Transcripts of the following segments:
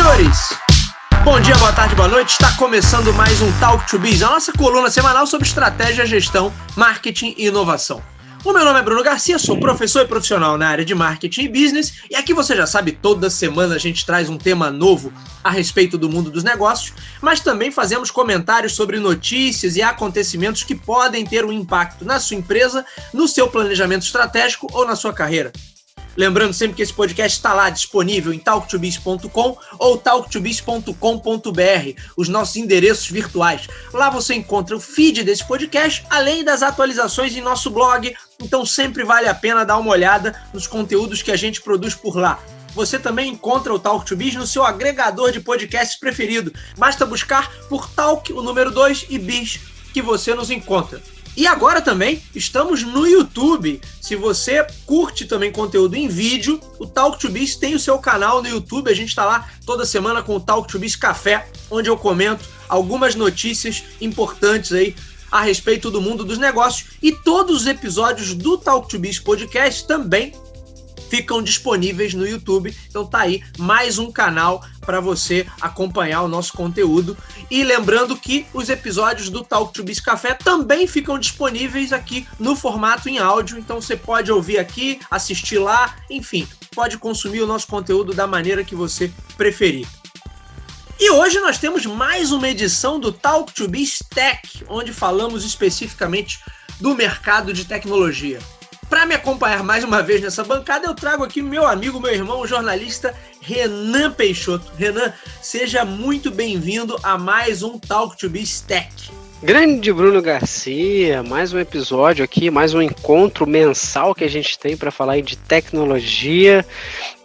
Senhores, bom dia, boa tarde, boa noite. Está começando mais um Talk to Biz, a nossa coluna semanal sobre estratégia, gestão, marketing e inovação. O meu nome é Bruno Garcia, sou professor e profissional na área de marketing e business, e aqui você já sabe, toda semana a gente traz um tema novo a respeito do mundo dos negócios, mas também fazemos comentários sobre notícias e acontecimentos que podem ter um impacto na sua empresa, no seu planejamento estratégico ou na sua carreira. Lembrando sempre que esse podcast está lá disponível em talktobiz.com ou talktobiz.com.br, os nossos endereços virtuais. Lá você encontra o feed desse podcast, além das atualizações em nosso blog, então sempre vale a pena dar uma olhada nos conteúdos que a gente produz por lá. Você também encontra o Talk to Biz no seu agregador de podcasts preferido. Basta buscar por Talk, o número 2, e Biz, que você nos encontra. E agora também estamos no YouTube. Se você curte também conteúdo em vídeo, o Talk to Biz tem o seu canal no YouTube. A gente está lá toda semana com o Talk to Biz Café, onde eu comento algumas notícias importantes aí a respeito do mundo dos negócios. E todos os episódios do Talk to Biz Podcast também ficam disponíveis no YouTube. Então tá aí mais um canal para você acompanhar o nosso conteúdo. E lembrando que os episódios do Talk to Biz Café também ficam disponíveis aqui no formato em áudio. Então você pode ouvir aqui, assistir lá, enfim, pode consumir o nosso conteúdo da maneira que você preferir. E hoje nós temos mais uma edição do Talk to Biz Tech, onde falamos especificamente do mercado de tecnologia. Para me acompanhar mais uma vez nessa bancada, eu trago aqui meu amigo, meu irmão, o jornalista Renan Peixoto. Renan, seja muito bem-vindo a mais um Talk to Biz Tech. Grande Bruno Garcia, mais um episódio aqui, mais um encontro mensal que a gente tem para falar de tecnologia.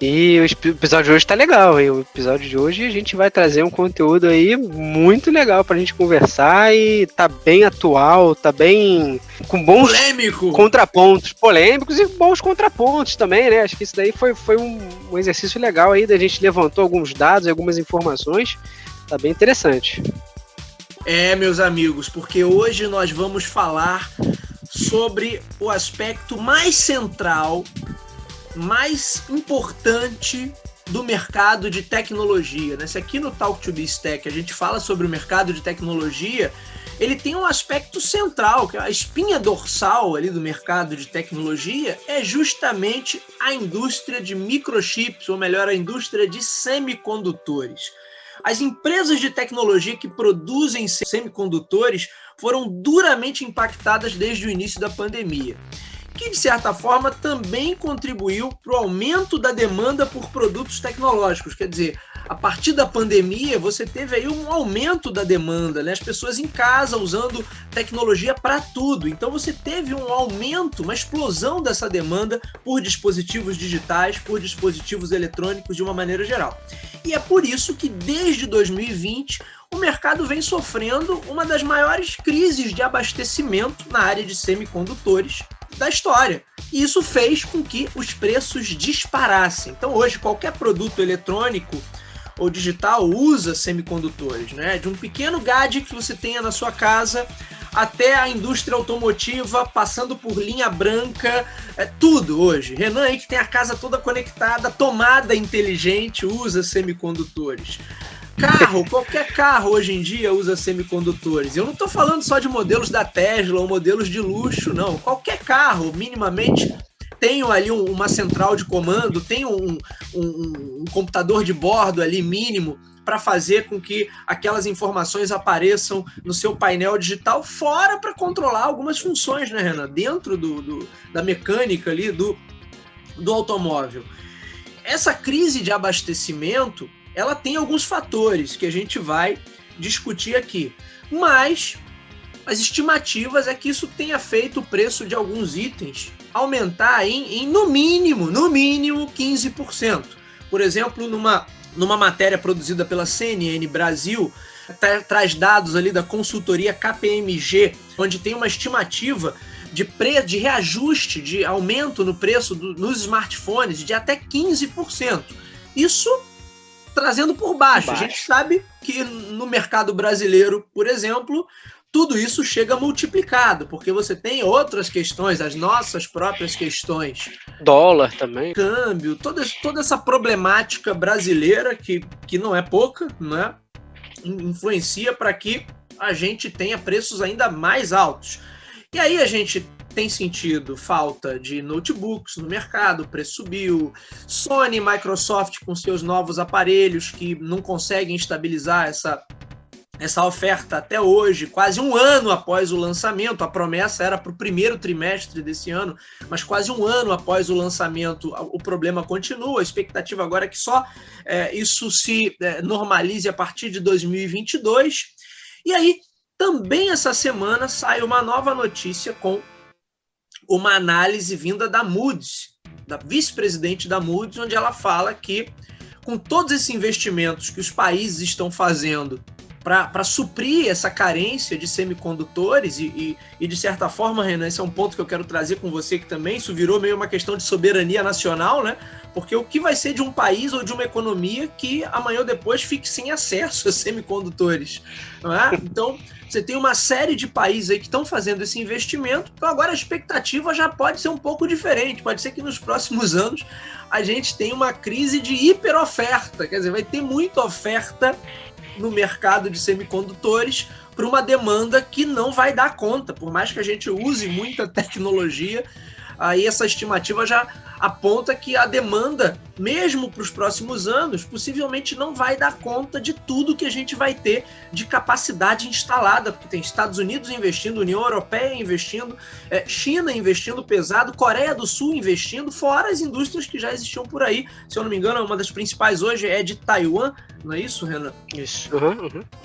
E o episódio de hoje tá legal, hein? O episódio de hoje a gente vai trazer um conteúdo aí muito legal pra gente conversar e tá bem atual, tá bem com bons contrapontos, polêmicos e bons contrapontos também, né? Acho que isso daí foi um exercício legal aí, da gente levantou alguns dados, algumas informações, tá bem interessante. Meus amigos, porque hoje nós vamos falar sobre o aspecto mais central, mais importante do mercado de tecnologia, né? Se aqui no Talk to Biz Tech a gente fala sobre o mercado de tecnologia, ele tem um aspecto central, que é a espinha dorsal ali do mercado de tecnologia, é justamente a indústria de microchips, ou melhor, a indústria de semicondutores. As empresas de tecnologia que produzem semicondutores foram duramente impactadas desde o início da pandemia, que de certa forma também contribuiu para o aumento da demanda por produtos tecnológicos. Quer dizer, a partir da pandemia você teve aí um aumento da demanda, né? As pessoas em casa usando tecnologia para tudo. Então você teve um aumento, uma explosão dessa demanda por dispositivos digitais, por dispositivos eletrônicos de uma maneira geral. E é por isso que desde 2020 o mercado vem sofrendo uma das maiores crises de abastecimento na área de semicondutores da história. E isso fez com que os preços disparassem. Então hoje qualquer produto eletrônico ou digital usa semicondutores, né? De um pequeno gadget que você tenha na sua casa até a indústria automotiva, passando por linha branca, tudo hoje. Renan aí que tem a casa toda conectada, tomada inteligente, usa semicondutores. Carro, qualquer carro hoje em dia usa semicondutores. Eu não estou falando só de modelos da Tesla ou modelos de luxo, não. Qualquer carro, minimamente, tem ali uma central de comando, tem um computador de bordo ali mínimo para fazer com que aquelas informações apareçam no seu painel digital, fora para controlar algumas funções, né, Renan? Dentro da mecânica ali do automóvel. Essa crise de abastecimento, ela tem alguns fatores que a gente vai discutir aqui, mas as estimativas é que isso tenha feito o preço de alguns itens aumentar em no mínimo 15%. Por exemplo, numa matéria produzida pela CNN Brasil, traz dados ali da consultoria KPMG, onde tem uma estimativa de reajuste, de aumento no preço nos smartphones de até 15%. Isso trazendo por baixo. A gente sabe que no mercado brasileiro, por exemplo, tudo isso chega multiplicado, porque você tem outras questões, as nossas próprias questões. Dólar também. Câmbio, toda essa problemática brasileira, que não é pouca, né? Influencia para que a gente tenha preços ainda mais altos. E aí a gente tem sentido falta de notebooks no mercado, o preço subiu, Sony e Microsoft com seus novos aparelhos que não conseguem estabilizar essa oferta até hoje, quase um ano após o lançamento. A promessa era para o primeiro trimestre desse ano, mas quase um ano após o lançamento o problema continua. A expectativa agora é que só isso se normalize a partir de 2022. E aí, também essa semana, sai uma nova notícia com uma análise vinda da Moody's, da vice-presidente da Moody's, onde ela fala que com todos esses investimentos que os países estão fazendo para suprir essa carência de semicondutores e, de certa forma, Renan, esse é um ponto que eu quero trazer com você que também, isso virou meio uma questão de soberania nacional, né? Porque o que vai ser de um país ou de uma economia que amanhã ou depois fique sem acesso a semicondutores, não é? Então, você tem uma série de países aí que estão fazendo esse investimento, então agora a expectativa já pode ser um pouco diferente, pode ser que nos próximos anos a gente tenha uma crise de hiperoferta, quer dizer, vai ter muita oferta no mercado de semicondutores para uma demanda que não vai dar conta, por mais que a gente use muita tecnologia, aí essa estimativa já aponta que a demanda, mesmo para os próximos anos, possivelmente não vai dar conta de tudo que a gente vai ter de capacidade instalada, porque tem Estados Unidos investindo, União Europeia investindo, China investindo pesado, Coreia do Sul investindo, fora as indústrias que já existiam por aí. Se eu não me engano, uma das principais hoje é de Taiwan, não é isso, Renan? Isso.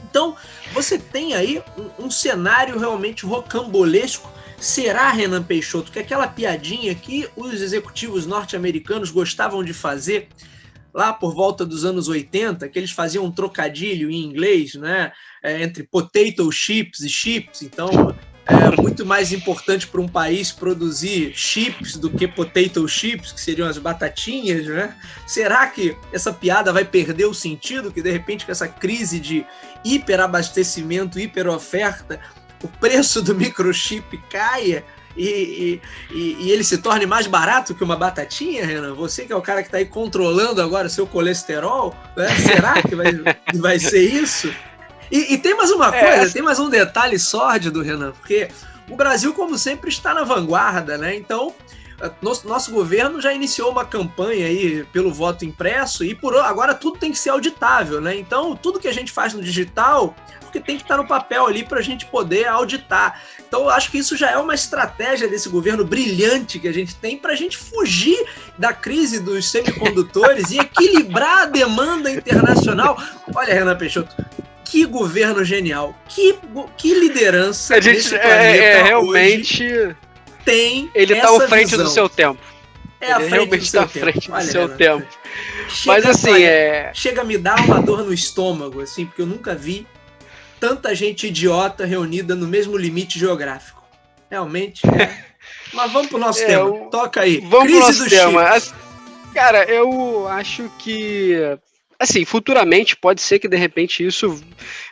Então, você tem aí um cenário realmente rocambolesco. Será, Renan Peixoto, que aquela piadinha que os executivos norte-americanos gostavam de fazer lá por volta dos anos 80, que eles faziam um trocadilho em inglês, né, entre potato chips e chips, então é muito mais importante para um país produzir chips do que potato chips, que seriam as batatinhas, né? Será que essa piada vai perder o sentido, que de repente com essa crise de hiperabastecimento, hiperoferta, o preço do microchip caia e ele se torne mais barato que uma batatinha, Renan? Você que é o cara que está aí controlando agora seu colesterol, né? Será que vai ser isso? E tem mais uma coisa, tem mais um detalhe sórdido, Renan, porque o Brasil, como sempre, está na vanguarda, né? Então, nosso governo já iniciou uma campanha aí pelo voto impresso e agora tudo tem que ser auditável, né? Então, tudo que a gente faz no digital, porque tem que estar no papel ali para a gente poder auditar. Então, eu acho que isso já é uma estratégia desse governo brilhante que a gente tem para a gente fugir da crise dos semicondutores e equilibrar a demanda internacional. Olha, Renan Peixoto, que governo genial, que liderança a gente, nesse planeta realmente hoje tem. Ele está à frente visão. Do seu tempo. Ele realmente está à frente do seu tempo. Mas assim, chega a me dar uma dor no estômago, assim, porque eu nunca vi tanta gente idiota reunida no mesmo limite geográfico. Realmente Mas vamos pro nosso tema. Toca aí. Vamos pro nosso tema. Cara, eu acho que, assim, futuramente pode ser que de repente isso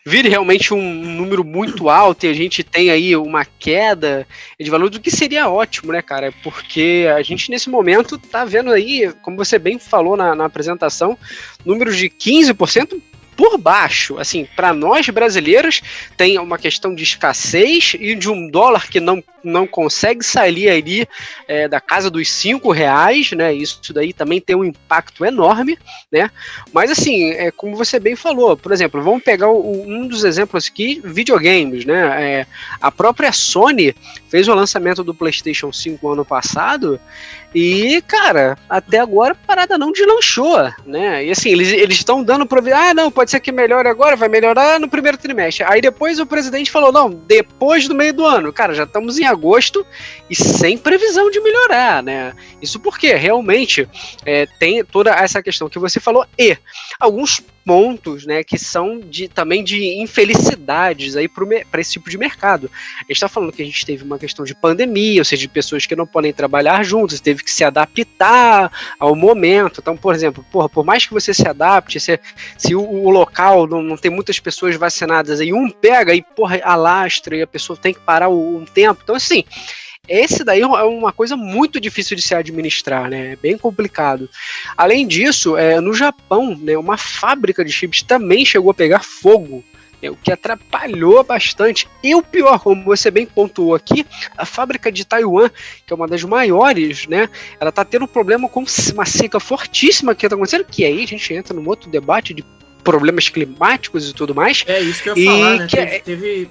vire realmente um número muito alto e a gente tenha aí uma queda de valor, do que seria ótimo, né, cara? Porque a gente nesse momento tá vendo aí, como você bem falou na apresentação, números de 15% por baixo. Assim, para nós brasileiros tem uma questão de escassez e de um dólar que não consegue sair ali da casa dos R$5, né? Isso daí também tem um impacto enorme, né? Mas assim, como você bem falou, por exemplo, vamos pegar um dos exemplos aqui, videogames, né? A própria Sony fez o lançamento do PlayStation 5 ano passado e, cara, até agora a parada não deslanchou, né? E assim, eles estão dando providência, não, pode ser que melhore agora, vai melhorar no primeiro trimestre. Aí depois o presidente falou, não, depois do meio do ano. Cara, já estamos em agosto e sem previsão de melhorar, né? Isso porque realmente tem toda essa questão que você falou e alguns pontos, né, que são também de infelicidades aí para esse tipo de mercado. A gente está falando que a gente teve uma questão de pandemia, ou seja, de pessoas que não podem trabalhar juntas, teve que se adaptar ao momento. Então, por exemplo, por mais que você se adapte, se o local não tem muitas pessoas vacinadas, aí pega e alastra e a pessoa tem que parar um tempo. Então, assim, esse daí é uma coisa muito difícil de se administrar, né? É bem complicado. Além disso, no Japão, né, uma fábrica de chips também chegou a pegar fogo, o que atrapalhou bastante. E o pior, como você bem pontuou aqui, a fábrica de Taiwan, que é uma das maiores, né? Ela tá tendo um problema com uma seca fortíssima que tá acontecendo, que aí a gente entra num outro debate de problemas climáticos e tudo mais. É isso que eu ia falar, né?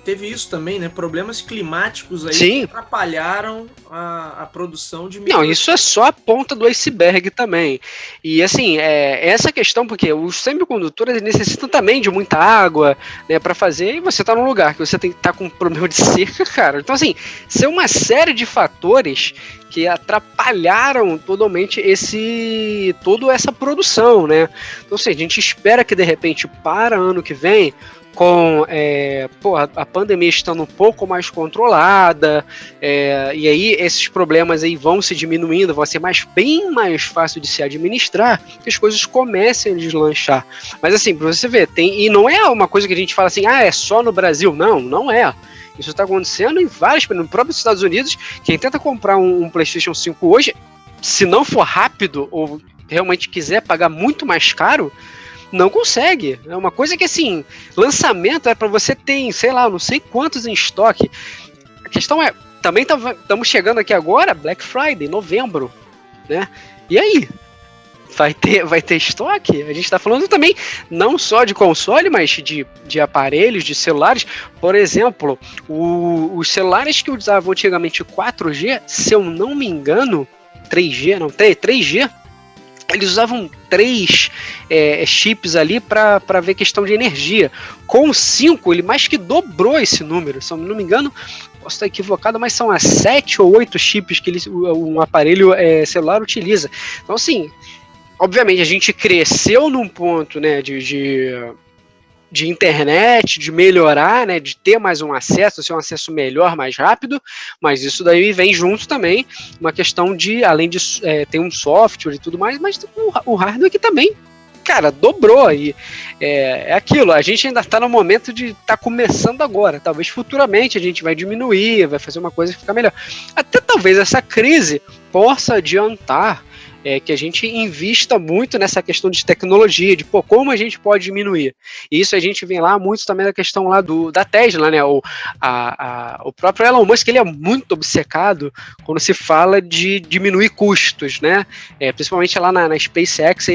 Teve isso também, né? Problemas climáticos aí que atrapalharam a produção de... Não, isso é só a ponta do iceberg também. E assim, essa questão, porque os semicondutores necessitam também de muita água, né, para fazer, e você tá num lugar que você tem que estar com um problema de seca, cara. Então assim, são uma série de fatores que atrapalharam totalmente toda essa produção, né? Então, assim, a gente espera que de repente para ano que vem, com a pandemia estando um pouco mais controlada, e aí esses problemas aí vão se diminuindo, vão ser bem mais fácil de se administrar, que as coisas comecem a deslanchar. Mas assim, para você ver, e não é uma coisa que a gente fala assim, é só no Brasil. Não é. Isso está acontecendo em no próprio Estados Unidos. Quem tenta comprar um PlayStation 5 hoje, se não for rápido ou realmente quiser pagar muito mais caro, não consegue. É uma coisa que, assim, lançamento é para você ter, sei lá, não sei quantos em estoque. A questão é, também estamos chegando aqui agora, Black Friday, novembro, né? E aí? Vai ter estoque? A gente está falando também não só de console, mas de aparelhos, de celulares. Por exemplo, os celulares que usavam antigamente 4G, se eu não me engano, 3G, eles usavam 3 chips ali para ver questão de energia. Com o 5, ele mais que dobrou esse número. Se eu não me engano, posso estar equivocado, mas são 7 ou 8 chips que um aparelho celular utiliza. Então, assim, obviamente, a gente cresceu num ponto, né, de internet, de melhorar, né, de ter mais um acesso, ser um acesso melhor, mais rápido, mas isso daí vem junto também uma questão de, além de ter um software e tudo mais, mas o hardware que também, cara, dobrou. E é aquilo, a gente ainda está no momento de estar começando agora, talvez futuramente a gente vai diminuir, vai fazer uma coisa que ficar melhor. Até talvez essa crise possa adiantar que a gente invista muito nessa questão de tecnologia, de como a gente pode diminuir. E isso a gente vem lá muito também da questão lá da Tesla, né? O próprio Elon Musk, ele é muito obcecado quando se fala de diminuir custos, né? Principalmente lá na SpaceX,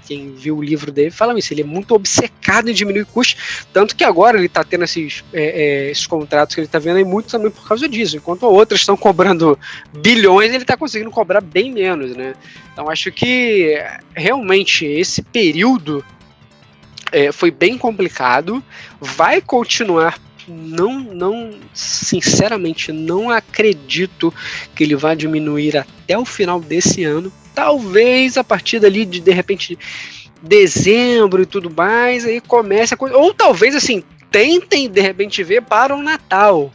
quem viu o livro dele fala isso, ele é muito obcecado em diminuir custos, tanto que agora ele está tendo esses contratos que ele está vendo aí muito também por causa disso, enquanto outras estão cobrando bilhões, ele está conseguindo cobrar bem menos, né? Então acho que realmente esse período foi bem complicado, vai continuar. Sinceramente, não acredito que ele vá diminuir até o final desse ano. Talvez a partir dali de repente dezembro e tudo mais, aí comece a coisa, ou talvez assim tentem de repente ver para o Natal,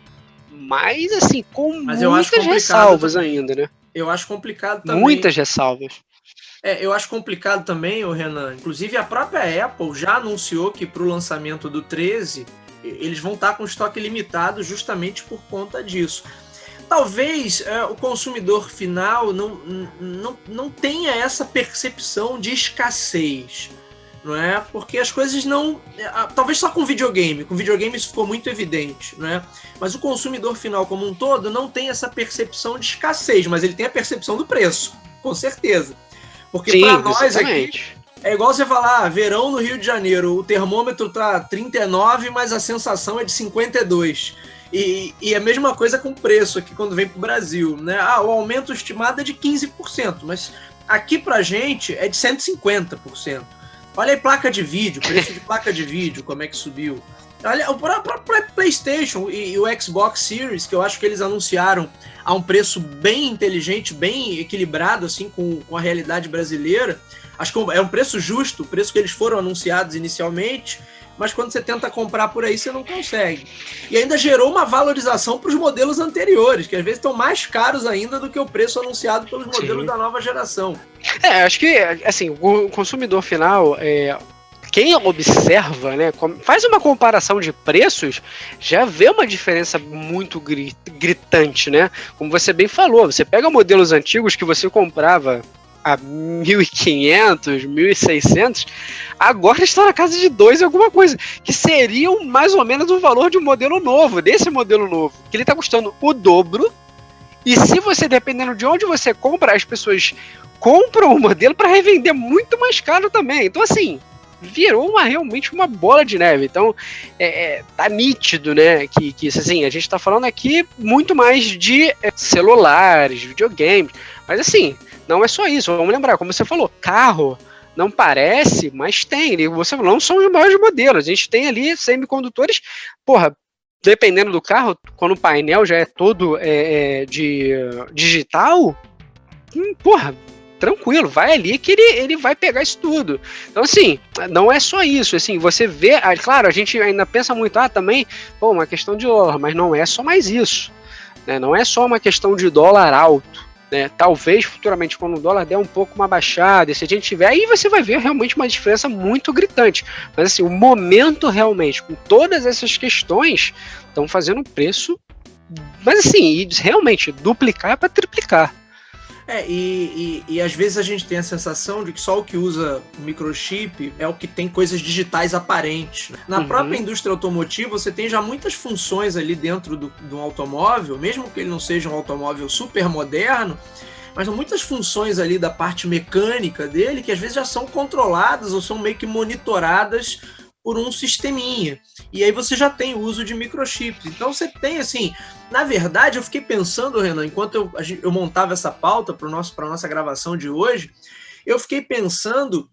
mas assim com muitas ressalvas ainda, né? Eu acho complicado também. Muitas ressalvas. Eu acho complicado também, Renan. Inclusive, a própria Apple já anunciou que para o lançamento do 13, eles vão estar com estoque limitado justamente por conta disso. Talvez o consumidor final não tenha essa percepção de escassez, não é? Porque as coisas não... Talvez só com videogame isso ficou muito evidente, não é? Mas o consumidor final como um todo não tem essa percepção de escassez, mas ele tem a percepção do preço, com certeza. Porque para nós exatamente. Aqui, é igual você falar, verão no Rio de Janeiro, o termômetro tá 39, mas a sensação é de 52. E a mesma coisa com o preço aqui quando vem pro Brasil, né? O aumento estimado é de 15%, mas aqui pra gente é de 150%. Olha aí placa de vídeo, preço de placa de vídeo, como é que subiu. Olha, o próprio PlayStation e o Xbox Series, que eu acho que eles anunciaram a um preço bem inteligente, bem equilibrado assim com a realidade brasileira. Acho que é um preço justo, o preço que eles foram anunciados inicialmente, mas quando você tenta comprar por aí, você não consegue. E ainda gerou uma valorização para os modelos anteriores, que às vezes estão mais caros ainda do que o preço anunciado pelos modelos da nova geração. Acho que, assim, o consumidor final, quem observa, né, faz uma comparação de preços, já vê uma diferença muito gritante, né? Como você bem falou, você pega modelos antigos que você comprava a 1.500, 1.600, agora está na casa de 2 alguma coisa, que seriam mais ou menos o valor de um modelo novo, desse modelo novo, que ele está custando o dobro, e se você, dependendo de onde você compra, as pessoas compram o modelo para revender muito mais caro também. Então, assim, virou realmente uma bola de neve. Então, tá nítido, né, que assim, a gente está falando aqui muito mais de celulares, videogames, mas assim, não é só isso. Vamos lembrar, como você falou, carro não parece, mas tem. Você não são os maiores modelos. A gente tem ali semicondutores, dependendo do carro, quando o painel já é todo de digital, tranquilo, vai ali que ele vai pegar isso tudo. Então, assim, não é só isso, assim, você vê, claro, a gente ainda pensa muito, também, uma questão de dólar, mas não é só mais isso, né? Não é só uma questão de dólar alto, né? Talvez futuramente, quando o dólar der um pouco uma baixada, se a gente tiver, aí você vai ver realmente uma diferença muito gritante. Mas assim, o momento realmente, com todas essas questões, estão fazendo um preço, mas assim, realmente, duplicar para triplicar. E às vezes a gente tem a sensação de que só o que usa microchip é o que tem coisas digitais aparentes. Na própria indústria automotiva, você tem já muitas funções ali dentro do automóvel, mesmo que ele não seja um automóvel super moderno, mas muitas funções ali da parte mecânica dele que às vezes já são controladas ou são meio que monitoradas por um sisteminha. E aí você já tem o uso de microchips. Então você tem, assim, na verdade, eu fiquei pensando, Renan, enquanto eu montava essa pauta para a nossa gravação de hoje, eu fiquei pensando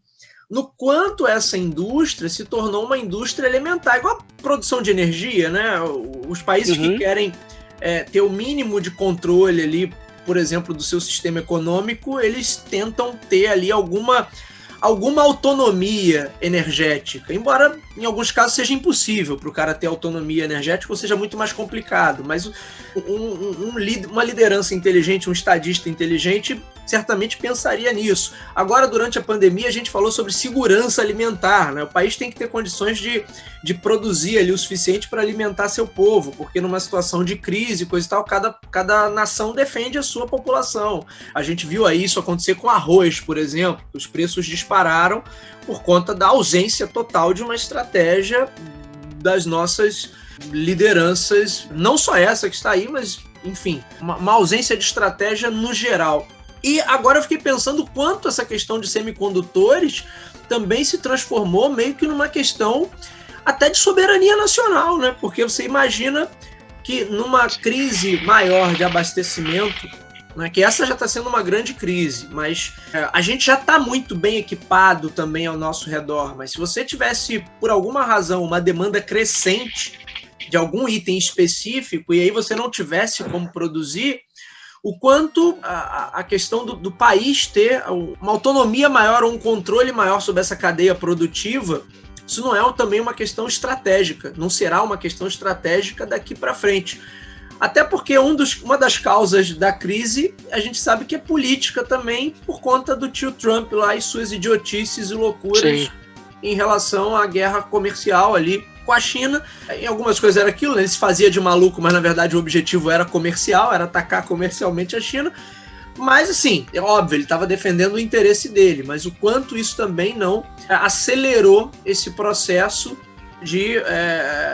no quanto essa indústria se tornou uma indústria elementar, igual a produção de energia, né? Os países que querem ter o mínimo de controle ali, por exemplo, do seu sistema econômico, eles tentam ter ali alguma autonomia energética, embora em alguns casos seja impossível para o cara ter autonomia energética ou seja muito mais complicado, mas uma liderança inteligente, um estadista inteligente certamente pensaria nisso. Agora, durante a pandemia, a gente falou sobre segurança alimentar, né? O país tem que ter condições de produzir ali o suficiente para alimentar seu povo, porque numa situação de crise, coisa e tal, cada nação defende a sua população. A gente viu aí isso acontecer com arroz, por exemplo, os preços dispararam por conta da ausência total de uma estratégia das nossas lideranças, não só essa que está aí, mas, enfim, uma ausência de estratégia no geral. E agora eu fiquei pensando quanto essa questão de semicondutores também se transformou meio que numa questão até de soberania nacional, né? Porque você imagina que numa crise maior de abastecimento, né, que essa já está sendo uma grande crise, mas a gente já está muito bem equipado também ao nosso redor, mas se você tivesse, por alguma razão, uma demanda crescente de algum item específico e aí você não tivesse como produzir, o quanto a questão do país ter uma autonomia maior ou um controle maior sobre essa cadeia produtiva, isso não é também uma questão estratégica, não será uma questão estratégica daqui para frente. Até porque uma das causas da crise, a gente sabe que é política também, por conta do tio Trump lá e suas idiotices e loucuras em relação à guerra comercial ali com a China. Em algumas coisas era aquilo, né? Ele se fazia de maluco, mas na verdade o objetivo era comercial, era atacar comercialmente a China. Mas assim, é óbvio, ele estava defendendo o interesse dele, mas o quanto isso também não acelerou esse processo de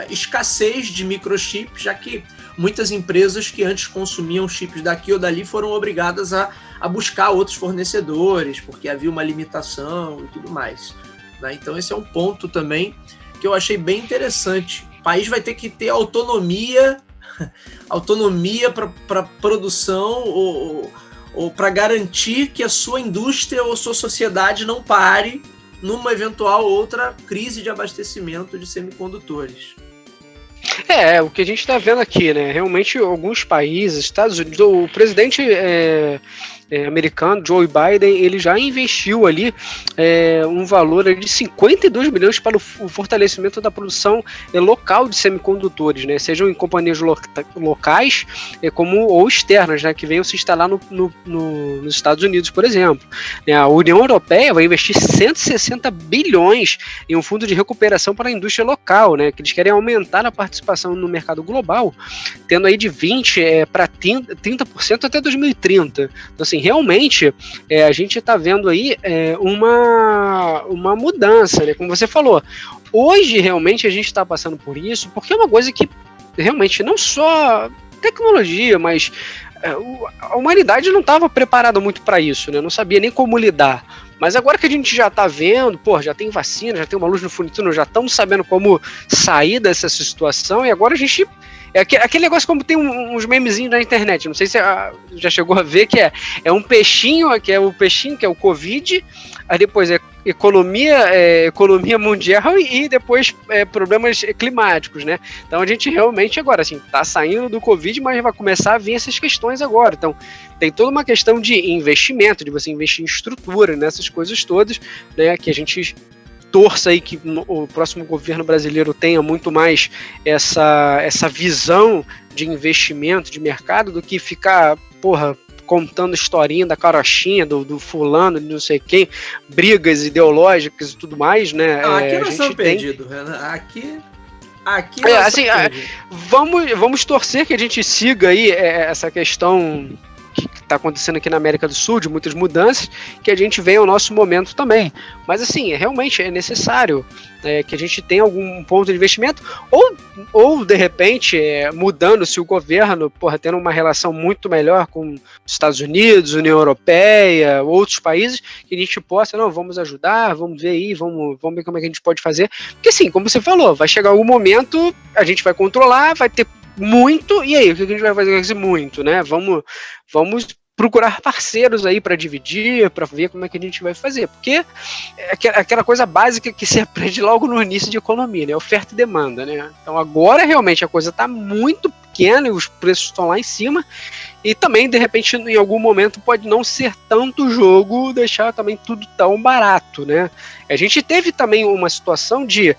escassez de microchips, já que muitas empresas que antes consumiam chips daqui ou dali foram obrigadas a buscar outros fornecedores, porque havia uma limitação e tudo mais, né? Então esse é um ponto também que eu achei bem interessante. O país vai ter que ter autonomia para produção ou para garantir que a sua indústria ou sua sociedade não pare numa eventual outra crise de abastecimento de semicondutores. O que a gente está vendo aqui, né? Realmente, alguns países, Estados Unidos, o presidente americano, Joe Biden, ele já investiu ali um valor de 52 milhões para o fortalecimento da produção local de semicondutores, né, sejam em companhias locais ou externas, né, que venham se instalar nos Estados Unidos, por exemplo. A União Europeia vai investir 160 bilhões em um fundo de recuperação para a indústria local, né, que eles querem aumentar a participação no mercado global, tendo aí de 20% para 30% até 2030. Então, assim, realmente, a gente está vendo aí uma mudança, né, como você falou. Hoje, realmente, a gente está passando por isso, porque é uma coisa que, realmente, não só tecnologia, mas a humanidade não estava preparada muito para isso, né, não sabia nem como lidar. Mas agora que a gente já tá vendo, já tem vacina, já tem uma luz no fundo do túnel, já estamos sabendo como sair dessa situação, e agora a gente... aquele negócio como tem uns memezinhos na internet, não sei se você já chegou a ver, que é um peixinho, que é o Covid, aí depois economia mundial e depois problemas climáticos, né? Então a gente realmente agora, assim, tá saindo do Covid, mas vai começar a vir essas questões agora. Então tem toda uma questão de investimento, de você investir em estrutura, nessas coisas todas, né? Que a gente torça aí que o próximo governo brasileiro tenha muito mais essa visão de investimento, de mercado, do que ficar, contando historinha da carochinha, do fulano, de não sei quem, brigas ideológicas e tudo mais, né? Aqui nós estamos perdidos, Renan. Aqui assim, vamos torcer que a gente siga aí essa questão que está acontecendo aqui na América do Sul, de muitas mudanças, que a gente venha ao nosso momento também. Mas, assim, realmente é necessário que a gente tenha algum ponto de investimento, ou de repente, mudando-se o governo, tendo uma relação muito melhor com os Estados Unidos, União Europeia, outros países, que a gente possa, vamos ajudar, vamos ver aí, vamos ver como é que a gente pode fazer. Porque, assim, como você falou, vai chegar algum momento, a gente vai controlar, vai ter muito, e aí, o que a gente vai fazer com esse muito, né? Vamos procurar parceiros aí para dividir, para ver como é que a gente vai fazer, porque é aquela coisa básica que se aprende logo no início de economia, né? Oferta e demanda, né? Então agora realmente a coisa está muito pequena e os preços estão lá em cima, e também de repente em algum momento pode não ser tanto jogo deixar também tudo tão barato, né? A gente teve também uma situação de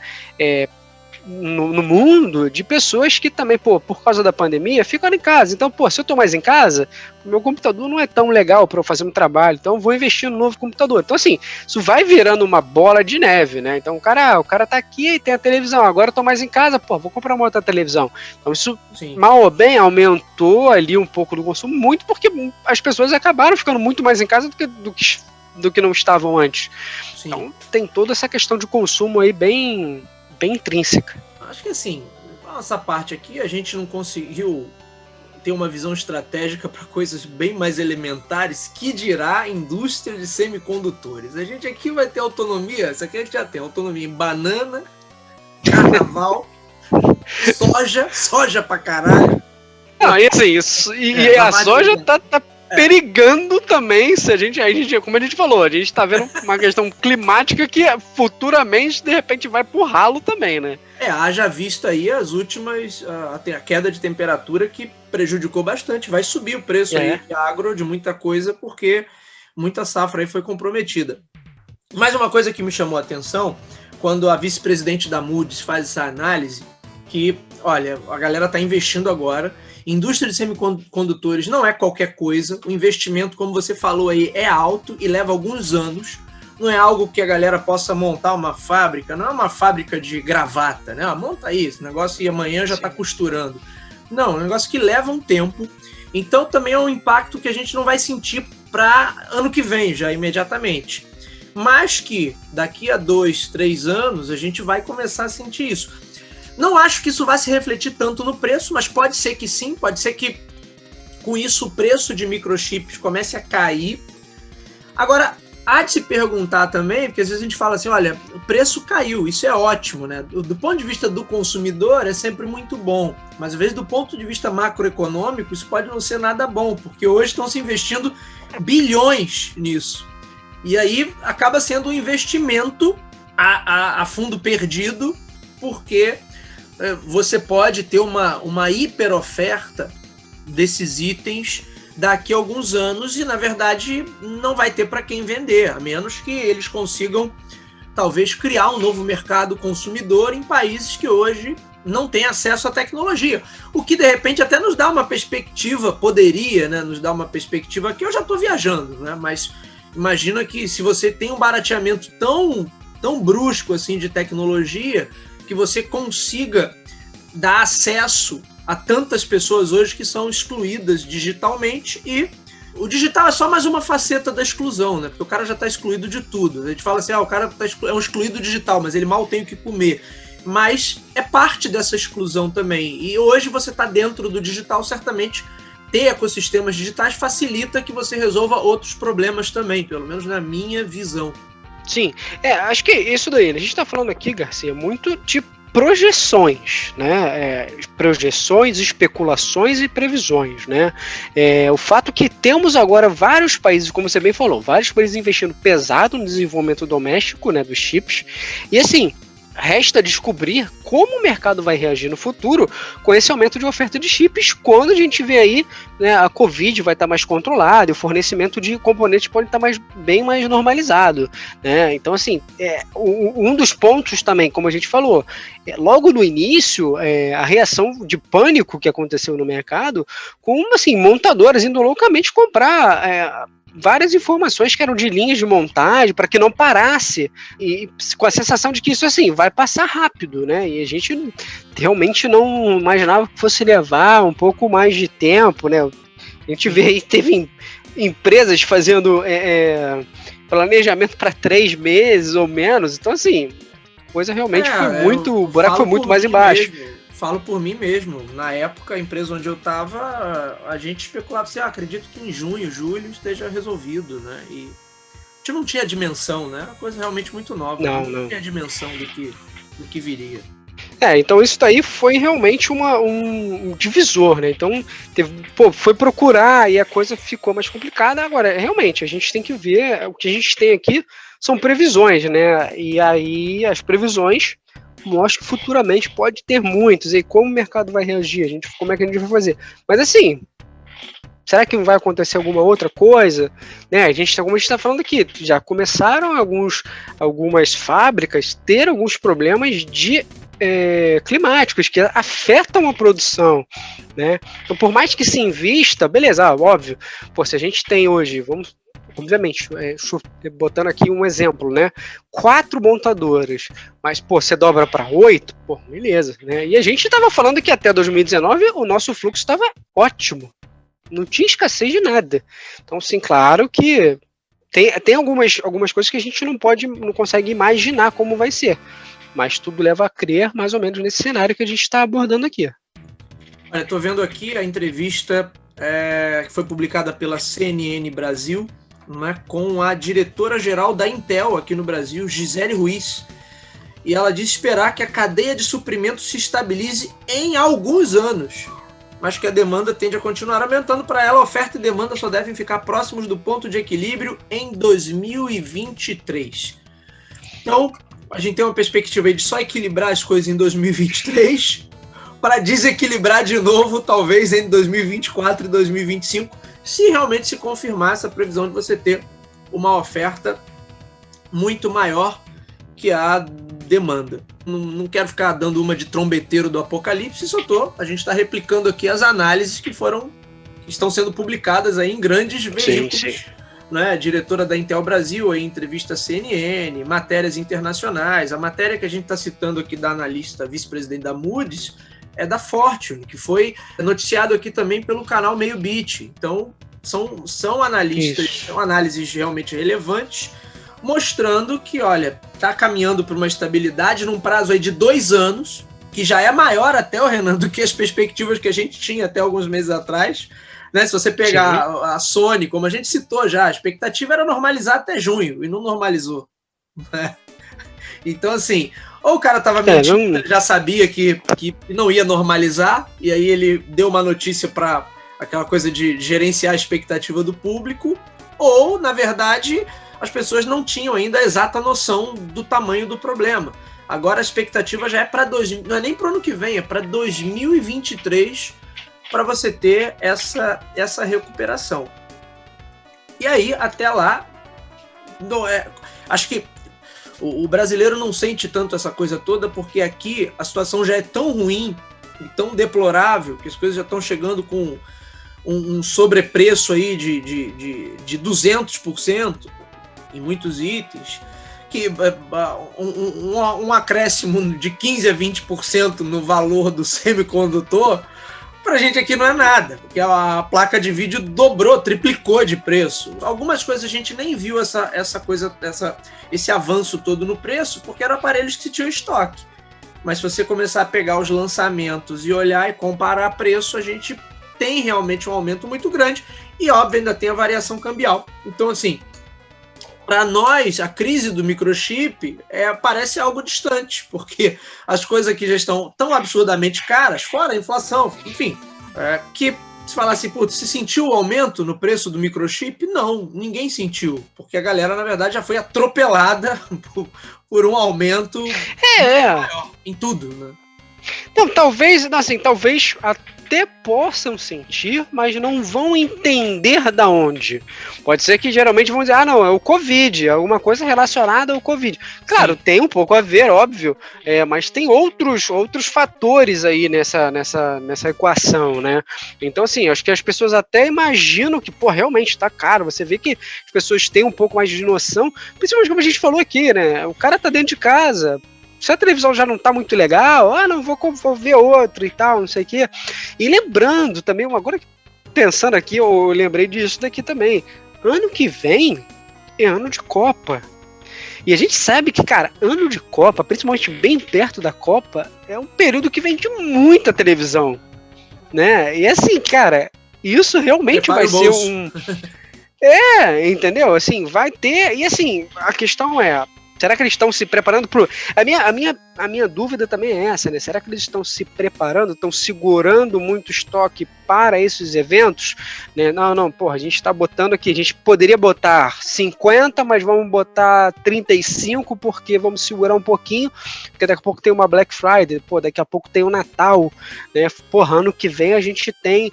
no mundo de pessoas que também, por causa da pandemia, ficam em casa. Então, se eu tô mais em casa, o meu computador não é tão legal para eu fazer um trabalho, então eu vou investir no novo computador. Então, assim, isso vai virando uma bola de neve, né? Então, o cara tá aqui e tem a televisão, agora eu tô mais em casa, vou comprar uma outra televisão. Então, isso, sim, mal ou bem, aumentou ali um pouco do consumo, muito porque as pessoas acabaram ficando muito mais em casa do que não estavam antes. Sim. Então, tem toda essa questão de consumo aí bem intrínseca. Acho que assim, nossa parte aqui, a gente não conseguiu ter uma visão estratégica para coisas bem mais elementares, que dirá indústria de semicondutores. A gente aqui vai ter autonomia, isso aqui a gente já tem autonomia em banana, carnaval, soja pra caralho. Não, e assim, a soja tá perigando também, se a gente, como a gente falou, a gente tá vendo uma questão climática que futuramente, de repente, vai pro ralo também, né? Haja visto aí as últimas, a queda de temperatura que prejudicou bastante, vai subir o preço aí de agro, de muita coisa, porque muita safra aí foi comprometida. Mais uma coisa que me chamou a atenção, quando a vice-presidente da Moody's faz essa análise, que, olha, a galera tá investindo agora. Indústria de semicondutores não é qualquer coisa, o investimento, como você falou aí, é alto e leva alguns anos, não é algo que a galera possa montar uma fábrica, não é uma fábrica de gravata, né? Monta aí, esse negócio e amanhã já está costurando. Não, é um negócio que leva um tempo, então também é um impacto que a gente não vai sentir para ano que vem, já imediatamente. Mas que daqui a 2, 3 anos a gente vai começar a sentir isso. Não acho que isso vai se refletir tanto no preço, mas pode ser que sim, pode ser que com isso o preço de microchips comece a cair. Agora, há de se perguntar também, porque às vezes a gente fala assim, olha, o preço caiu, isso é ótimo, né? Do ponto de vista do consumidor é sempre muito bom, mas às vezes do ponto de vista macroeconômico isso pode não ser nada bom, porque hoje estão se investindo bilhões nisso. E aí acaba sendo um investimento a fundo perdido, porque você pode ter uma hiperoferta desses itens daqui a alguns anos e, na verdade, não vai ter para quem vender, a menos que eles consigam, talvez, criar um novo mercado consumidor em países que hoje não têm acesso à tecnologia. O que, de repente, até nos dá uma perspectiva, poderia, né, nos dar uma perspectiva que eu já estou viajando, né, mas imagina que se você tem um barateamento tão brusco assim, de tecnologia, que você consiga dar acesso a tantas pessoas hoje que são excluídas digitalmente, e o digital é só mais uma faceta da exclusão, né? Porque o cara já está excluído de tudo. A gente fala assim, o cara é um excluído digital, mas ele mal tem o que comer. Mas é parte dessa exclusão também. E hoje você está dentro do digital, certamente ter ecossistemas digitais facilita que você resolva outros problemas também, pelo menos na minha visão. Sim, acho que isso daí, a gente está falando aqui, Garcia, muito de projeções, né? Projeções, especulações e previsões, né? O fato que temos agora vários países, como você bem falou, vários países investindo pesado no desenvolvimento doméstico, né, dos chips, e assim, resta descobrir como o mercado vai reagir no futuro com esse aumento de oferta de chips, quando a gente vê aí, né, a Covid vai estar mais controlada e o fornecimento de componentes pode estar bem mais normalizado, né? Então, assim, um dos pontos também, como a gente falou, logo no início, a reação de pânico que aconteceu no mercado, com, assim, montadoras indo loucamente comprar várias informações que eram de linhas de montagem para que não parasse, e com a sensação de que isso, assim, vai passar rápido, né? E a gente realmente não imaginava que fosse levar um pouco mais de tempo, né? A gente vê aí, teve empresas fazendo planejamento para 3 meses ou menos, então, assim, coisa realmente foi muito, o buraco foi muito mais embaixo. Falo por mim mesmo. Na época, a empresa onde eu estava, a gente especulava assim, acredito que em junho, julho esteja resolvido, né? E a gente não tinha dimensão, né? Era uma coisa realmente muito nova. Não tinha dimensão do que viria. Então isso daí foi realmente um divisor, né? Então foi procurar e a coisa ficou mais complicada. Agora, realmente, a gente tem que ver, o que a gente tem aqui são previsões, né? E aí as previsões mostram que futuramente pode ter muitos, e como o mercado vai reagir, como é que a gente vai fazer. Mas assim, será que vai acontecer alguma outra coisa? Né, como a gente está falando aqui, já começaram algumas fábricas ter alguns problemas climáticos que afetam a produção, né? Então, por mais que se invista, beleza, óbvio, se a gente tem hoje, obviamente, botando aqui um exemplo, né? 4 montadoras, mas, você dobra para 8, beleza, né? E a gente estava falando que até 2019 o nosso fluxo estava ótimo, não tinha escassez de nada. Então, sim, claro que tem algumas coisas que a gente não consegue imaginar como vai ser, mas tudo leva a crer mais ou menos nesse cenário que a gente está abordando aqui. Olha, estou vendo aqui a entrevista que foi publicada pela CNN Brasil, né, com a diretora-geral da Intel aqui no Brasil, Gisele Ruiz, e ela diz esperar que a cadeia de suprimentos se estabilize em alguns anos, mas que a demanda tende a continuar aumentando. Para ela, a oferta e demanda só devem ficar próximos do ponto de equilíbrio em 2023. Então, a gente tem uma perspectiva aí de só equilibrar as coisas em 2023 para desequilibrar de novo, talvez, em 2024 e 2025, se realmente se confirmar essa previsão de você ter uma oferta muito maior que a demanda. Não quero ficar dando uma de trombeteiro do apocalipse, a gente está replicando aqui as análises que estão sendo publicadas aí em grandes veículos. Sim. Né? Diretora da Intel Brasil, aí, entrevista CNN, matérias internacionais. A matéria que a gente está citando aqui da analista vice-presidente da Moody's é da Fortune, que foi noticiado aqui também pelo canal Meio Bit. Então, são analistas, são análises realmente relevantes, mostrando que, olha, está caminhando para uma estabilidade num prazo aí de 2 anos, que já é maior até, Renan, do que as perspectivas que a gente tinha até alguns meses atrás. Né? Se você pegar a Sony, como a gente citou já, a expectativa era normalizar até junho, e não normalizou. Né? Então, assim, ou o cara estava mentindo, já sabia que não ia normalizar, e aí ele deu uma notícia para aquela coisa de gerenciar a expectativa do público, ou, na verdade, as pessoas não tinham ainda a exata noção do tamanho do problema. Agora a expectativa já é para não é nem para o ano que vem, é para 2023 para você ter essa recuperação. E aí, até lá, acho que o brasileiro não sente tanto essa coisa toda, porque aqui a situação já é tão ruim e tão deplorável, que as coisas já estão chegando com um sobrepreço aí de 200% em muitos itens, que um acréscimo de 15% a 20% no valor do semicondutor, pra gente aqui não é nada, porque a placa de vídeo dobrou, triplicou de preço. Algumas coisas a gente nem viu esse avanço todo no preço, porque eram aparelhos que tinham estoque. Mas se você começar a pegar os lançamentos e olhar e comparar preço, a gente tem realmente um aumento muito grande e, óbvio, ainda tem a variação cambial. Então, assim, para nós, a crise do microchip parece algo distante, porque as coisas aqui já estão tão absurdamente caras, fora a inflação, enfim, que se falar assim, putz, se sentiu o aumento no preço do microchip? Não, ninguém sentiu, porque a galera, na verdade, já foi atropelada por um aumento maior em tudo, né? Então, talvez até possam sentir, mas não vão entender da onde. Pode ser que geralmente vão dizer, não, é o Covid, alguma coisa relacionada ao Covid. Claro, tem um pouco a ver, óbvio, mas tem outros fatores aí nessa equação, né? Então, assim, acho que as pessoas até imaginam que, realmente tá caro. Você vê que as pessoas têm um pouco mais de noção, principalmente como a gente falou aqui, né? O cara tá dentro de casa, se a televisão já não tá muito legal, não vou ver outro e tal, não sei o quê. E lembrando também, agora pensando aqui, eu lembrei disso daqui também. Ano que vem é ano de Copa. E a gente sabe que, cara, ano de Copa, principalmente bem perto da Copa, é um período que vende muita televisão, né? E assim, cara, isso realmente vai ser um... entendeu? Assim, vai ter... E assim, a questão é... Será que eles estão se preparando para... A minha dúvida também é essa, né? Será que eles estão se preparando, estão segurando muito estoque para esses eventos? Né? Não, a gente está botando aqui, a gente poderia botar 50, mas vamos botar 35 porque vamos segurar um pouquinho, porque daqui a pouco tem uma Black Friday, daqui a pouco tem o Natal, né? Ano que vem a gente tem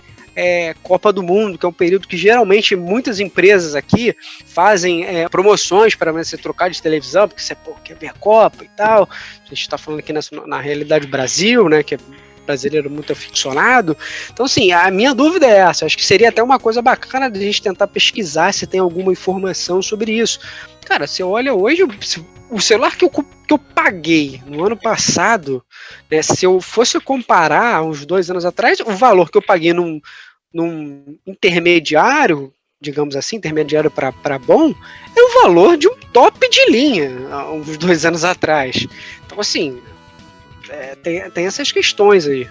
Copa do Mundo, que é um período que geralmente muitas empresas aqui fazem promoções para você trocar de televisão, porque você quer ver a Copa e tal. A gente está falando aqui na realidade Brasil, né, que é brasileiro muito aficionado. Então, assim, a minha dúvida é essa. Acho que seria até uma coisa bacana de a gente tentar pesquisar se tem alguma informação sobre isso. Cara, você olha hoje, o celular que eu paguei no ano passado, né, se eu fosse comparar uns 2 anos atrás, o valor que eu paguei num intermediário, digamos assim, intermediário para bom, é o valor de um top de linha, uns 2 anos atrás. Então, assim, tem essas questões aí.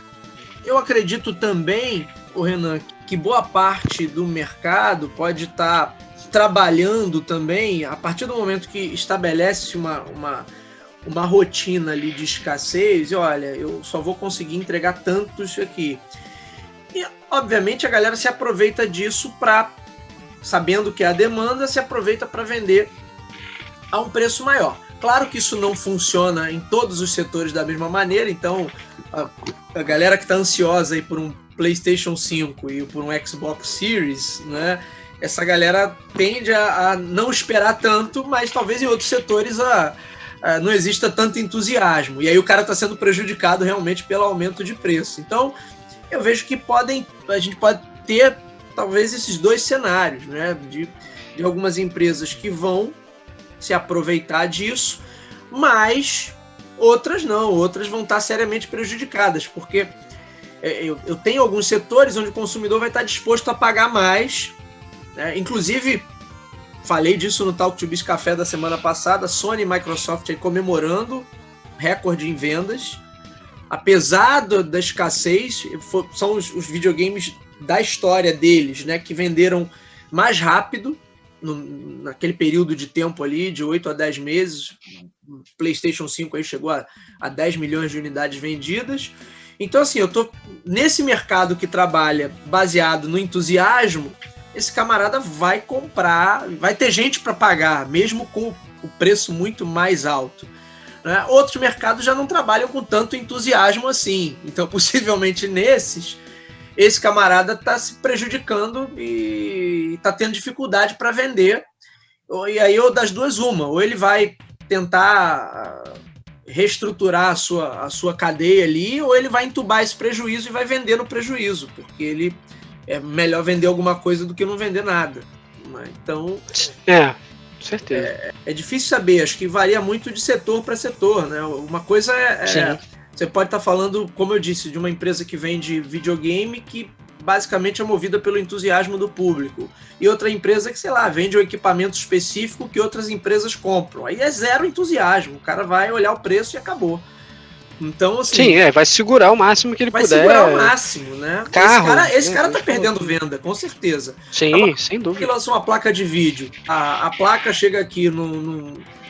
Eu acredito também, Renan, que boa parte do mercado pode estar trabalhando também, a partir do momento que estabelece uma rotina ali de escassez, e olha, eu só vou conseguir entregar tantos aqui. E, obviamente, a galera se aproveita disso sabendo que é a demanda, se aproveita para vender a um preço maior. Claro que isso não funciona em todos os setores da mesma maneira, então a galera que está ansiosa aí por um PlayStation 5 e por um Xbox Series, né, essa galera tende a não esperar tanto, mas talvez em outros setores não exista tanto entusiasmo. E aí o cara está sendo prejudicado realmente pelo aumento de preço. Então, eu vejo que a gente pode ter talvez esses dois cenários, né? De algumas empresas que vão se aproveitar disso, mas outras não, outras vão estar seriamente prejudicadas, porque eu tenho alguns setores onde o consumidor vai estar disposto a pagar mais, né? Inclusive, falei disso no Talk to Biz Café da semana passada, Sony e Microsoft aí comemorando recorde em vendas, apesar da escassez, são os videogames da história deles, né, que venderam mais rápido, naquele período de tempo ali, de 8 a 10 meses, o PlayStation 5 aí chegou a 10 milhões de unidades vendidas. Então, assim, eu tô nesse mercado que trabalha baseado no entusiasmo, esse camarada vai comprar, vai ter gente para pagar, mesmo com o preço muito mais alto. Né? Outros mercados já não trabalham com tanto entusiasmo assim. Então, possivelmente nesses, esse camarada está se prejudicando e está tendo dificuldade para vender. E aí, ou das duas, uma. Ou ele vai tentar reestruturar a sua cadeia ali, ou ele vai entubar esse prejuízo e vai vender no prejuízo, porque ele é melhor vender alguma coisa do que não vender nada. Então, certeza. É difícil saber, acho que varia muito de setor para setor, né? Uma coisa você pode estar falando, como eu disse, de uma empresa que vende videogame que basicamente é movida pelo entusiasmo do público, e outra empresa que, sei lá, vende um equipamento específico que outras empresas compram. Aí é zero entusiasmo, o cara vai olhar o preço e acabou. Então, assim... Sim, vai segurar o máximo que ele puder. Vai segurar o máximo, né? Esse cara tá perdendo venda, com certeza. Sim, sem dúvida. Que lançou uma placa de vídeo, a placa chega aqui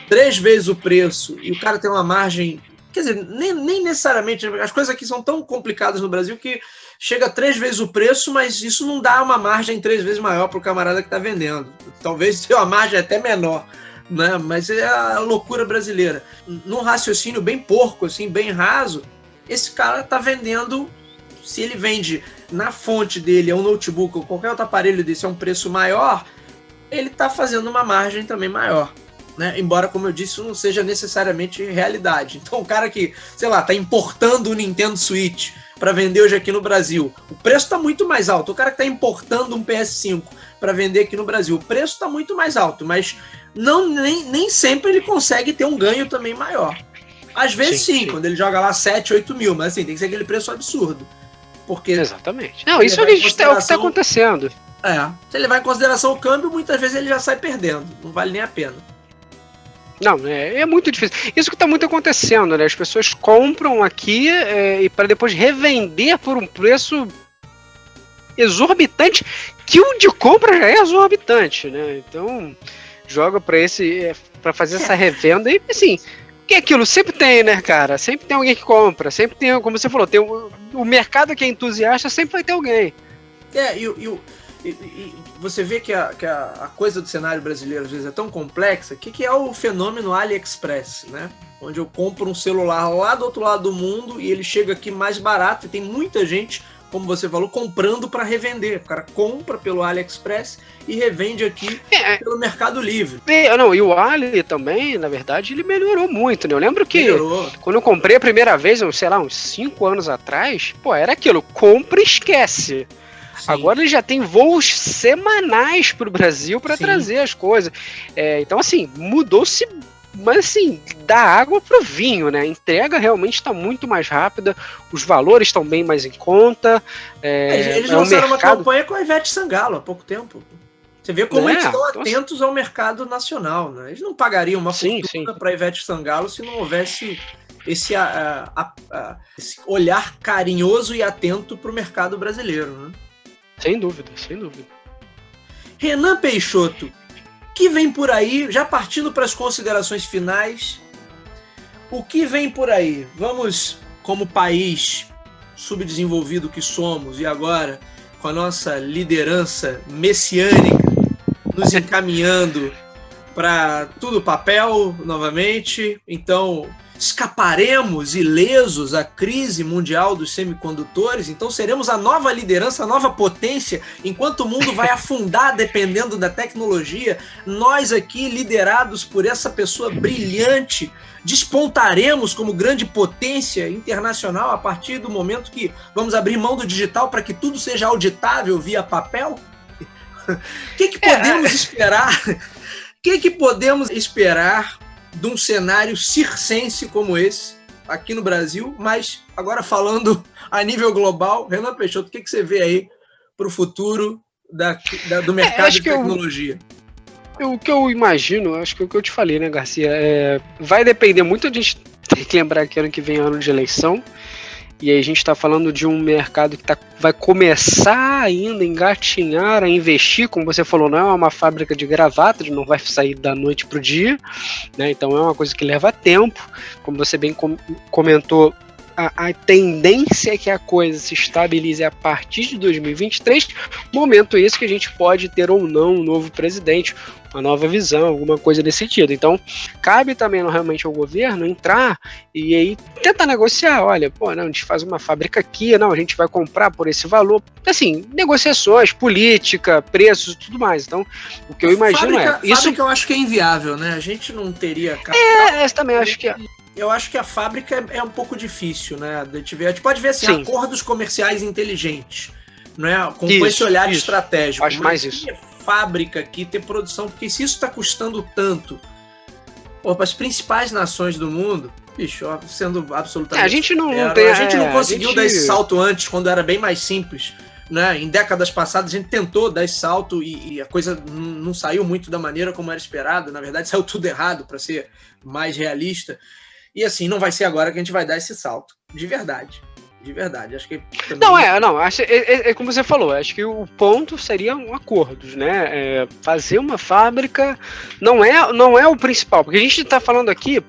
3 vezes o preço e o cara tem uma margem... Quer dizer, nem necessariamente... As coisas aqui são tão complicadas no Brasil que chega 3 vezes o preço, mas isso não dá uma margem 3 vezes maior para o camarada que está vendendo. Talvez tenha uma margem até menor, né? Mas é a loucura brasileira. Num raciocínio bem porco, assim, bem raso, esse cara está vendendo... Se ele vende na fonte dele, é um notebook ou qualquer outro aparelho desse, é um preço maior, ele está fazendo uma margem também maior. Né? Embora, como eu disse, isso não seja necessariamente realidade. Então, o cara que, sei lá, está importando o Nintendo Switch para vender hoje aqui no Brasil, o preço está muito mais alto. O cara que está importando um PS5 para vender aqui no Brasil, o preço está muito mais alto, mas nem sempre ele consegue ter um ganho também maior. Às vezes sim, quando ele joga lá 7, 8 mil, mas assim, tem que ser aquele preço absurdo. Porque exatamente. Não, isso é o que está acontecendo. Se ele levar em consideração o câmbio, muitas vezes ele já sai perdendo. Não vale nem a pena. Não, é muito difícil. Isso que está muito acontecendo, né? As pessoas compram aqui e para depois revender por um preço exorbitante, que o de compra já é exorbitante, né? Então, joga para fazer essa revenda e, assim, que é aquilo, sempre tem, né, cara? Sempre tem alguém que compra, sempre tem, como você falou, tem o mercado que é entusiasta, sempre vai ter alguém. E você vê que a coisa do cenário brasileiro às vezes é tão complexa, que é o fenômeno AliExpress, né? Onde eu compro um celular lá do outro lado do mundo e ele chega aqui mais barato, e tem muita gente, como você falou, comprando para revender. O cara compra pelo AliExpress e revende aqui pelo Mercado Livre. E o Ali também, na verdade, ele melhorou muito, né? Eu lembro que quando eu comprei a primeira vez, sei lá, uns 5 anos atrás, era aquilo, compra e esquece. Sim. Agora ele já tem voos semanais para o Brasil para trazer as coisas. Então, assim, mudou-se, mas assim, da água para o vinho, né? A entrega realmente está muito mais rápida, os valores estão bem mais em conta. Eles lançaram uma campanha com a Ivete Sangalo há pouco tempo. Você vê como eles estão atentos ao mercado nacional, né? Eles não pagariam uma fortuna para a Ivete Sangalo se não houvesse esse olhar carinhoso e atento para o mercado brasileiro, né? Sem dúvida, sem dúvida. Renan Peixoto, que vem por aí, já partindo para as considerações finais, o que vem por aí? Vamos, como país subdesenvolvido que somos, e agora com a nossa liderança messiânica, nos encaminhando para tudo papel novamente, então escaparemos ilesos à crise mundial dos semicondutores, então seremos a nova liderança, a nova potência, enquanto o mundo vai afundar dependendo da tecnologia, nós aqui, liderados por essa pessoa brilhante, despontaremos como grande potência internacional a partir do momento que vamos abrir mão do digital para que tudo seja auditável via papel? O que podemos esperar? O que podemos esperar de um cenário circense como esse, aqui no Brasil, mas agora falando a nível global, Renan Peixoto, o que você vê aí para o futuro do mercado de tecnologia? O que eu imagino, acho que é o que eu te falei, né, Garcia, vai depender muito, a gente tem que lembrar que ano que vem é ano de eleição, e aí a gente está falando de um mercado que vai começar ainda a engatinhar, a investir, como você falou, não é uma fábrica de gravata, não vai sair da noite para o dia, né? Então é uma coisa que leva tempo, como você bem comentou, a tendência é que a coisa se estabilize a partir de 2023, momento esse que a gente pode ter ou não um novo presidente, uma nova visão, alguma coisa desse sentido. Então, cabe também realmente ao governo entrar e aí tentar negociar, olha, não, a gente faz uma fábrica aqui, não, a gente vai comprar por esse valor, assim, negociações, política, preços e tudo mais. Então, o que eu imagino isso que eu acho que é inviável, né? A gente não teria capital. Eu também acho que eu acho que a fábrica é um pouco difícil, né? A gente pode ver assim, acordos comerciais inteligentes, né? Com esse olhar estratégico. Acho mais isso. Fábrica aqui, ter produção, porque se isso está custando tanto para as principais nações do mundo, bicho, sendo absolutamente a gente não conseguiu dar esse salto antes, quando era bem mais simples, né? Em décadas passadas a gente tentou dar esse salto e a coisa não saiu muito da maneira como era esperado, na verdade saiu tudo errado, para ser mais realista, e assim, não vai ser agora que a gente vai dar esse salto, de verdade. Acho que também... é como você falou, acho que o ponto seriam acordos, né? Fazer uma fábrica não é o principal, porque a gente está falando aqui,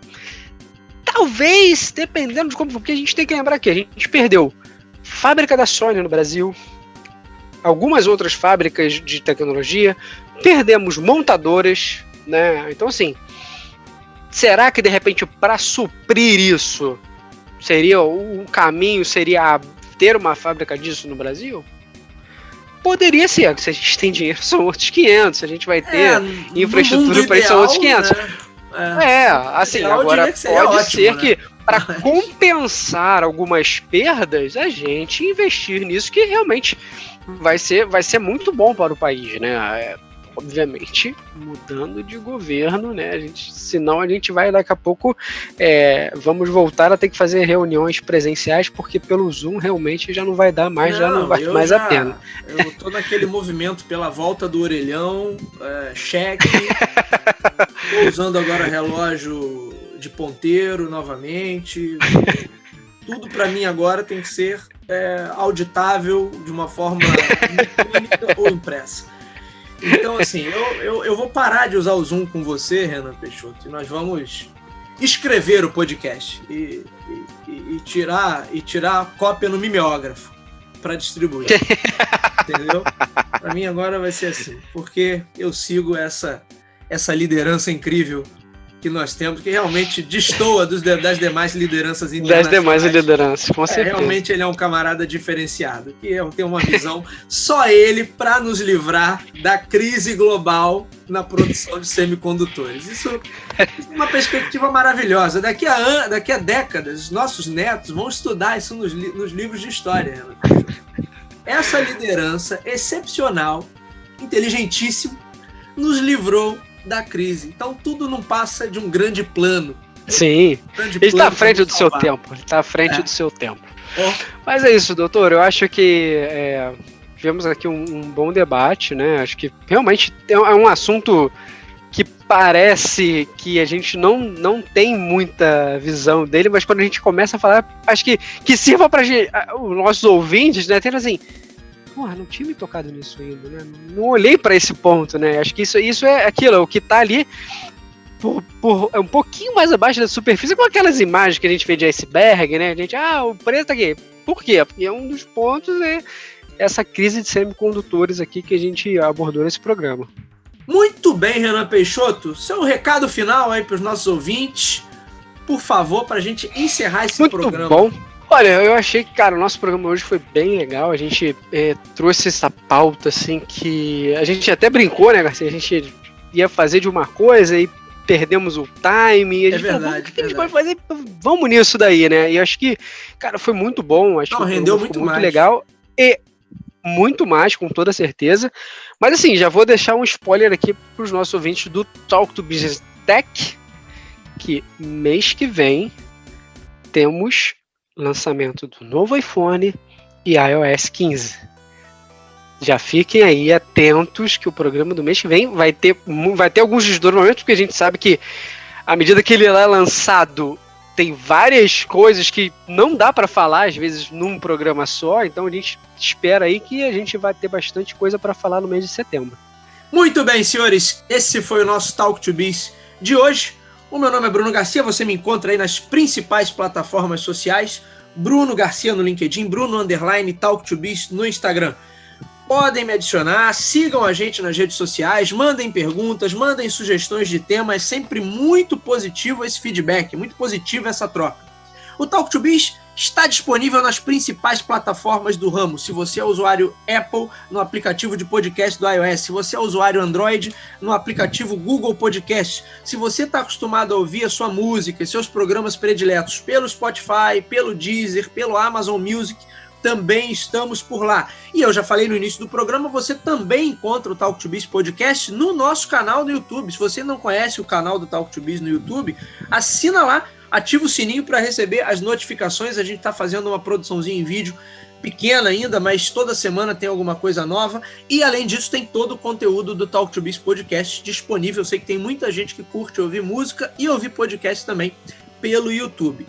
talvez, dependendo de como, porque a gente tem que lembrar que a gente perdeu fábrica da Sony no Brasil, algumas outras fábricas de tecnologia, perdemos montadoras, né? Então, assim, será que de repente para suprir isso seria o caminho, seria ter uma fábrica disso no Brasil? Poderia ser, se a gente tem dinheiro são outros 500, se a gente vai ter infraestrutura para isso são outros 500. Né? Assim, agora pode ser que para compensar algumas perdas, a gente investir nisso que realmente vai ser muito bom para o país, né? Obviamente, mudando de governo, né? Senão a gente vai daqui a pouco vamos voltar a ter que fazer reuniões presenciais, porque pelo Zoom realmente já não vai dar mais, já não vale mais a pena. Eu tô naquele movimento pela volta do orelhão, cheque, tô usando agora relógio de ponteiro novamente. Tudo para mim agora tem que ser auditável de uma forma eletrônica ou impressa. Então, assim, eu vou parar de usar o Zoom com você, Renan Peixoto, e nós vamos escrever o podcast e tirar a cópia no mimeógrafo para distribuir. Entendeu? Para mim agora vai ser assim, porque eu sigo essa liderança incrível que nós temos, que realmente destoa das demais lideranças internacionais. Das demais lideranças, com certeza. Realmente ele é um camarada diferenciado, que tem uma visão só ele para nos livrar da crise global na produção de semicondutores. Isso é uma perspectiva maravilhosa. Daqui a décadas, os nossos netos vão estudar isso nos livros de história. Essa liderança excepcional, inteligentíssimo, nos livrou da crise. Então tudo não passa de um grande plano. Sim, ele está à frente do seu tempo. Ele está à frente do seu tempo. Mas é isso, doutor. Eu acho que tivemos aqui um bom debate, né? Acho que realmente é um assunto que parece que a gente não tem muita visão dele, mas quando a gente começa a falar, acho que sirva para os nossos ouvintes, né? Ter assim, não tinha me tocado nisso ainda, né? Não olhei para esse ponto, né? Acho que isso é aquilo, é o que tá ali um pouquinho mais abaixo da superfície, com aquelas imagens que a gente vê de iceberg, né? A gente, o preço tá aqui. Por quê? Porque um dos pontos é essa crise de semicondutores aqui que a gente abordou nesse programa. Muito bem, Renan Peixoto. Seu recado final aí para os nossos ouvintes, por favor, para a gente encerrar esse programa. Muito bom. Olha, eu achei que, cara, o nosso programa hoje foi bem legal. A gente trouxe essa pauta, assim, que a gente até brincou, né, Garcia? A gente ia fazer de uma coisa e perdemos o time. A gente falou, o que a gente pode fazer? Vamos nisso daí, né? E acho que, cara, foi muito bom. Acho que rendeu muito legal. E muito mais, com toda certeza. Mas, assim, já vou deixar um spoiler aqui para os nossos ouvintes do Talk to Business Tech, que mês que vem temos lançamento do novo iPhone e iOS 15. Já fiquem aí atentos que o programa do mês que vem vai ter alguns desdobramentos, porque a gente sabe que à medida que ele é lançado tem várias coisas que não dá para falar às vezes num programa só, então a gente espera aí que a gente vai ter bastante coisa para falar no mês de setembro. Muito bem, senhores, esse foi o nosso Talk to Biz de hoje. O meu nome é Bruno Garcia, você me encontra aí nas principais plataformas sociais Bruno Garcia no LinkedIn, Bruno_Talk2Biz no Instagram. Podem me adicionar, sigam a gente nas redes sociais, mandem perguntas, mandem sugestões de temas, é sempre muito positivo esse feedback, muito positivo essa troca. O Talk2Biz está disponível nas principais plataformas do ramo. Se você é usuário Apple, no aplicativo de podcast do iOS. Se você é usuário Android, no aplicativo Google Podcast. Se você está acostumado a ouvir a sua música e seus programas prediletos pelo Spotify, pelo Deezer, pelo Amazon Music, também estamos por lá. E eu já falei no início do programa, você também encontra o Talk2Biz Podcast no nosso canal no YouTube. Se você não conhece o canal do Talk2Biz no YouTube, assina lá, ativa o sininho para receber as notificações. A gente está fazendo uma produçãozinha em vídeo pequena ainda, mas toda semana tem alguma coisa nova. E além disso, tem todo o conteúdo do Talk2Biz Podcast disponível. Eu sei que tem muita gente que curte ouvir música e ouvir podcast também pelo YouTube.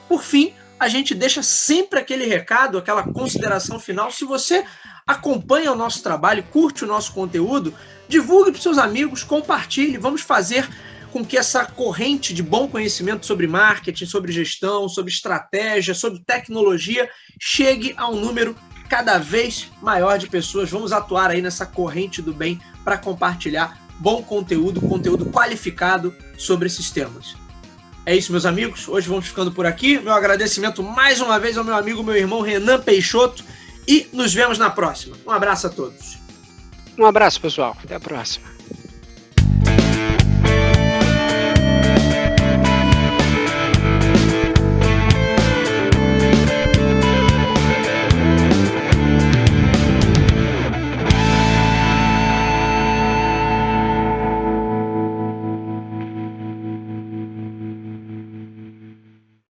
Por fim, a gente deixa sempre aquele recado, aquela consideração final. Se você acompanha o nosso trabalho, curte o nosso conteúdo, divulgue para os seus amigos, compartilhe. Vamos fazer com que essa corrente de bom conhecimento sobre marketing, sobre gestão, sobre estratégia, sobre tecnologia, chegue a um número cada vez maior de pessoas. Vamos atuar aí nessa corrente do bem para compartilhar bom conteúdo, conteúdo qualificado sobre esses temas. É isso, meus amigos. Hoje vamos ficando por aqui. Meu agradecimento mais uma vez ao meu amigo, meu irmão Renan Peixoto. E nos vemos na próxima. Um abraço a todos. Um abraço, pessoal. Até a próxima.